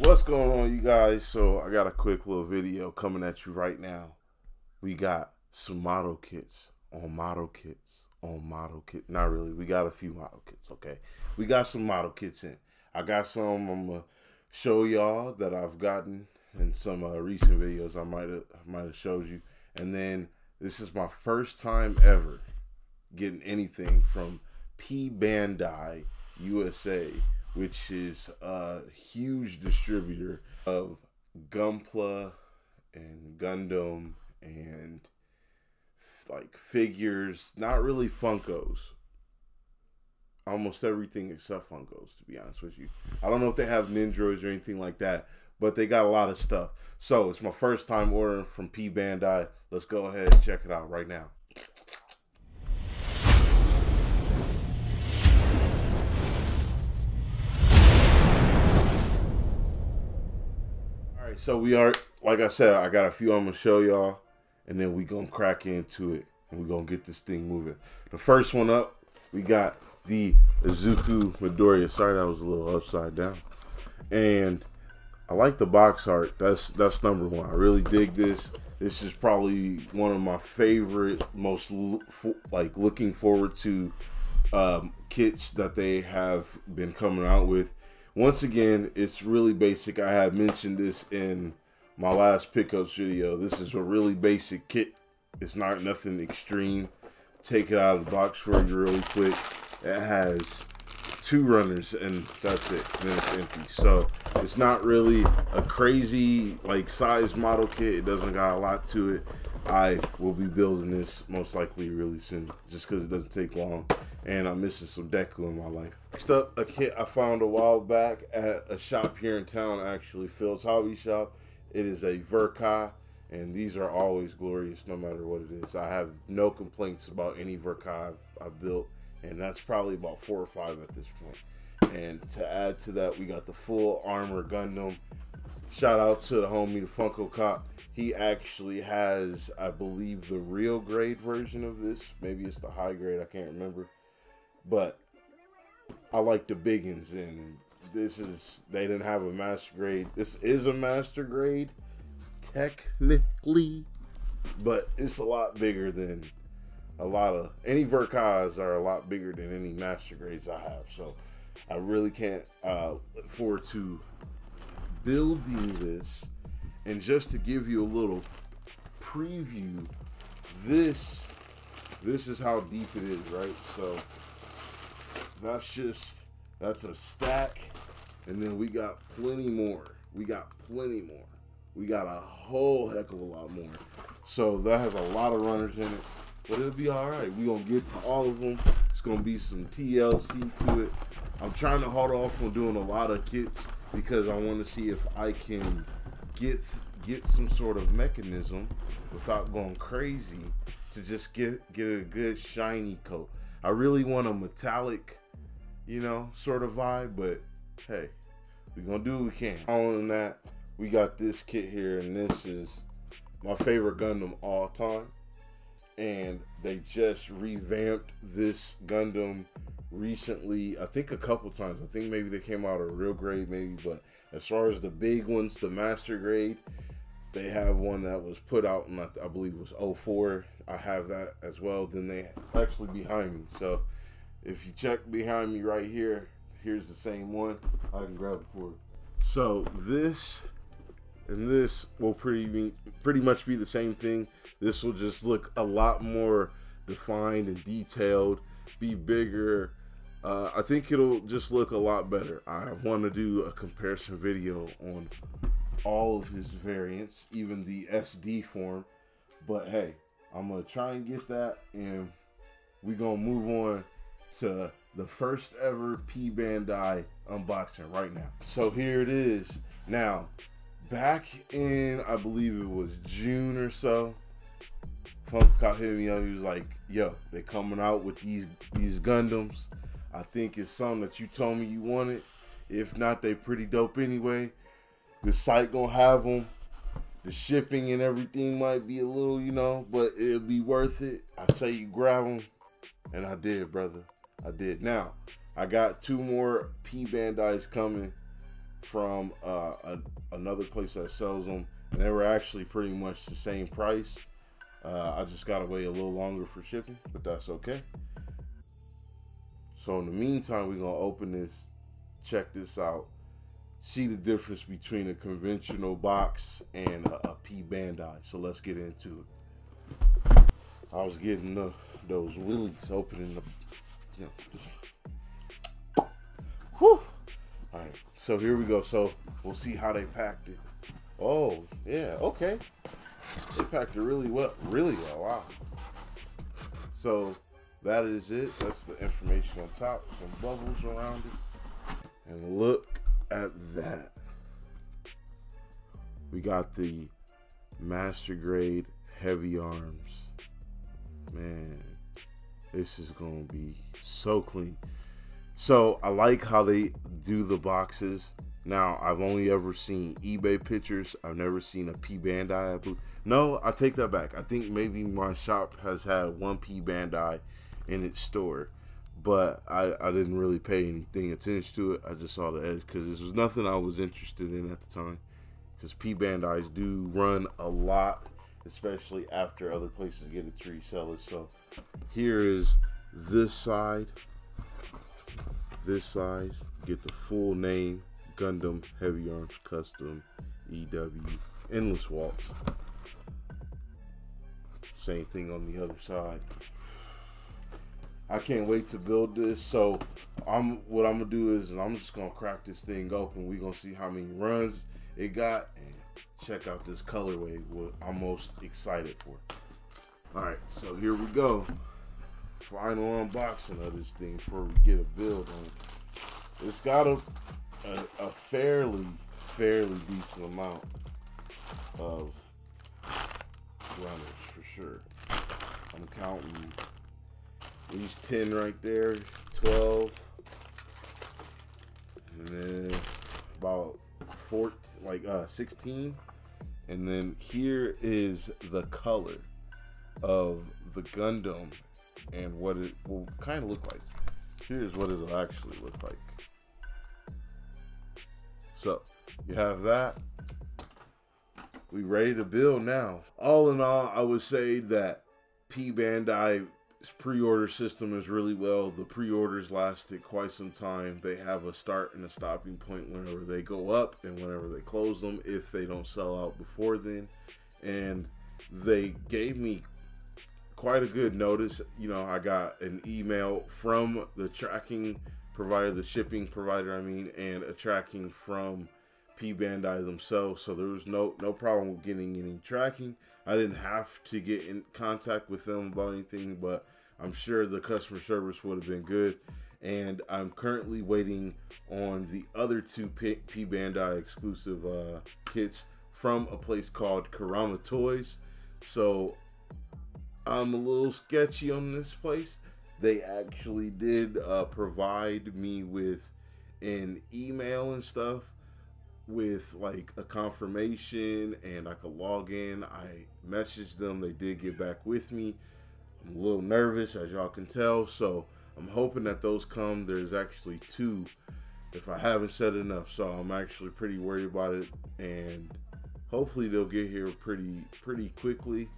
What's going on, you guys? So I got a quick little video coming at you right now. We got some model kits on model kits on model kit. Not really. We got a few model kits. Okay, we got some model kits in. I got some I'm gonna show y'all that I've gotten in some recent videos. I might have showed you. And then this is my first time ever getting anything from P-Bandai USA, which is a huge distributor of gunpla and Gundam and like figures, not really Funkos. Almost everything except Funkos, to be honest with you. I don't know if they have Ninjas or anything like that, but they got a lot of stuff. So it's my first time ordering from P-Bandai. Let's go ahead and check it out right now. So we are, like I said, I got a few I'm gonna show y'all, and then we gonna crack into it, and we gonna get this thing moving. The first one up, we got the Izuku Midoriya. Sorry, that was a little upside down. And I like the box art. That's number one. I really dig this. This is probably one of my favorite, most looking forward to kits that they have been coming out with. Once again, it's really basic. I have mentioned this in my last pickups video. This is a really basic kit. It's not nothing extreme. Take it out of the box for you really quick. It has 2 runners and that's it. Then it's empty. So it's not really a crazy like size model kit. It doesn't got a lot to it. I will be building this most likely really soon, just because it doesn't take long. And I'm missing some Deku in my life. Next up, a kit I found a while back at a shop here in town, actually, Phil's Hobby Shop. It is a Verkai, and these are always glorious no matter what it is. I have no complaints about any Verkai I've built, and that's probably about 4 or 5 at this point. And to add to that, we got the full armor Gundam. Shout out to the homie, the Funko Cop. He actually has, I believe, the real grade version of this. Maybe it's the high grade, I can't remember. But I like the biggins, and they didn't have a master grade. This is a master grade, technically, but it's a lot bigger than any Verkais are a lot bigger than any master grades I have. So I really can't look forward to building this. And just to give you a little preview, this is how deep it is, right? So that's a stack, and then we got plenty more. We got a whole heck of a lot more. So that has a lot of runners in it, but it'll be all right. We're gonna get to all of them. It's gonna be some TLC to it. I'm trying to hold off on doing a lot of kits because I want to see if I can get some sort of mechanism without going crazy to just get a good shiny coat. I really want a metallic, sort of vibe, but hey, we're gonna do what we can. On that, we got this kit here, and this is my favorite Gundam all time. And they just revamped this Gundam recently, I think a couple times. I think maybe they came out a real grade, maybe, but as far as the big ones, the master grade, they have one that was put out in, I believe it was 04. I have that as well. Then they actually behind me. So if you check behind me right here, here's the same one. I can grab it for you. So this and this will pretty much be the same thing. This will just look a lot more defined and detailed, be bigger. I think it'll just look a lot better. I want to do a comparison video on all of his variants, even the SD form. But hey, I'm going to try and get that, and we're going to move on to the first ever P-Bandai unboxing right now. So here it is. Now, back in, I believe it was June or so, Funko hit me up. He was like, yo, they coming out with these Gundams. I think it's something that you told me you wanted. If not, they pretty dope anyway. The site gonna have them. The shipping and everything might be a little, but it'll be worth it. I say you grab them. And I did, brother. I did. Now, I got 2 more P-Bandais coming. from another place that sells them, and they were actually pretty much the same price. I just gotta wait a little longer for shipping, but that's okay. So in the meantime, we're gonna open this, check this out, see the difference between a conventional box and a P-Bandai. So let's get into it. I was getting those willies opening the, you know, whew. All right, so here we go. So we'll see how they packed it. Oh yeah, okay. They packed it really well, wow. So that is it. That's the information on top. Some bubbles around it. And look at that. We got the Master Grade Heavy Arms. Man, this is gonna be so clean. So I like how they do the boxes. Now, I've only ever seen eBay pictures. I've never seen a P-Bandai. No, I take that back. I think maybe my shop has had one P-Bandai in its store, but I didn't really pay anything attention to it. I just saw the edge because this was nothing I was interested in at the time, because P-Bandais do run a lot, especially after other places get it to resell it. So here is this side, get the full name, Gundam Heavy Arms Custom EW Endless Waltz. Same thing on the other side. I can't wait to build this. So what I'm gonna do is I'm just gonna crack this thing open. We're gonna see how many runs it got and check out this colorway, what I'm most excited for. All right, so here we go. Final unboxing of this thing before we get a build on it. It's got a fairly decent amount of runners for sure. I'm counting these 10 right there, 12, and then about 16, and then here is the color of the Gundam and what it will kind of look like. Here's what it'll actually look like. So you have that. We ready to build now. All in all, I would say that P-Bandai's pre-order system is really well. The pre-orders lasted quite some time. They have a start and a stopping point whenever they go up and whenever they close them, if they don't sell out before then. And they gave me quite a good notice. You know, I got an email from the tracking provider, the shipping provider, I mean, and a tracking from P-Bandai themselves. So there was no problem with getting any tracking. I didn't have to get in contact with them about anything, but I'm sure the customer service would have been good. And I'm currently waiting on the other two P-Bandai exclusive kits from a place called Karama Toys. So I'm a little sketchy on this place. They actually did provide me with an email and stuff with like a confirmation, and I could log in. I messaged them. They did get back with me. I'm a little nervous, as y'all can tell, so I'm hoping that those come. There's actually two, if I haven't said enough, so I'm actually pretty worried about it, and hopefully they'll get here pretty quickly.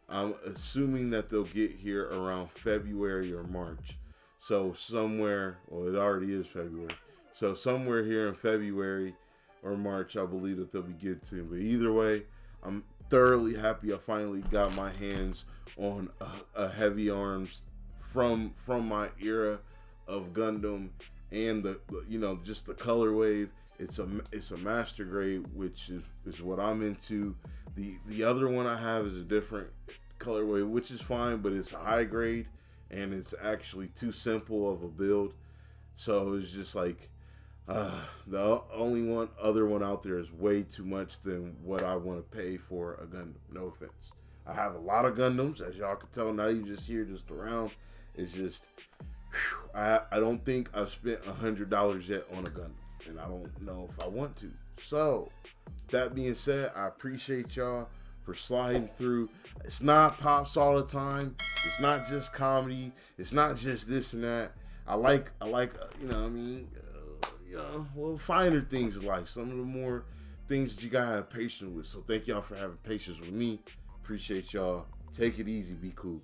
I'm assuming that they'll get here around February or March. So somewhere, well, it already is February. So somewhere here in February or March, I believe that they'll be good too. But either way, I'm thoroughly happy I finally got my hands on a heavy arms from my era of Gundam, and the, you know, just the color wave. It's a master grade, which is what I'm into. The other one I have is a different colorway, which is fine, but it's a high grade and it's actually too simple of a build. So it's just like the only other one out there is way too much than what I want to pay for a Gundam. No offense. I have a lot of Gundams, as y'all can tell, not even just here, just around. It's just, whew, I don't think I've spent $100 yet on a Gundam, and I don't know if I want to. So that being said, I appreciate y'all for sliding through. It's not pops all the time. It's not just comedy. It's not just this and that. I like, you know what I mean? well, finer things in life. Some of the more things that you gotta have patience with. So thank y'all for having patience with me. Appreciate y'all. Take it easy. Be cool.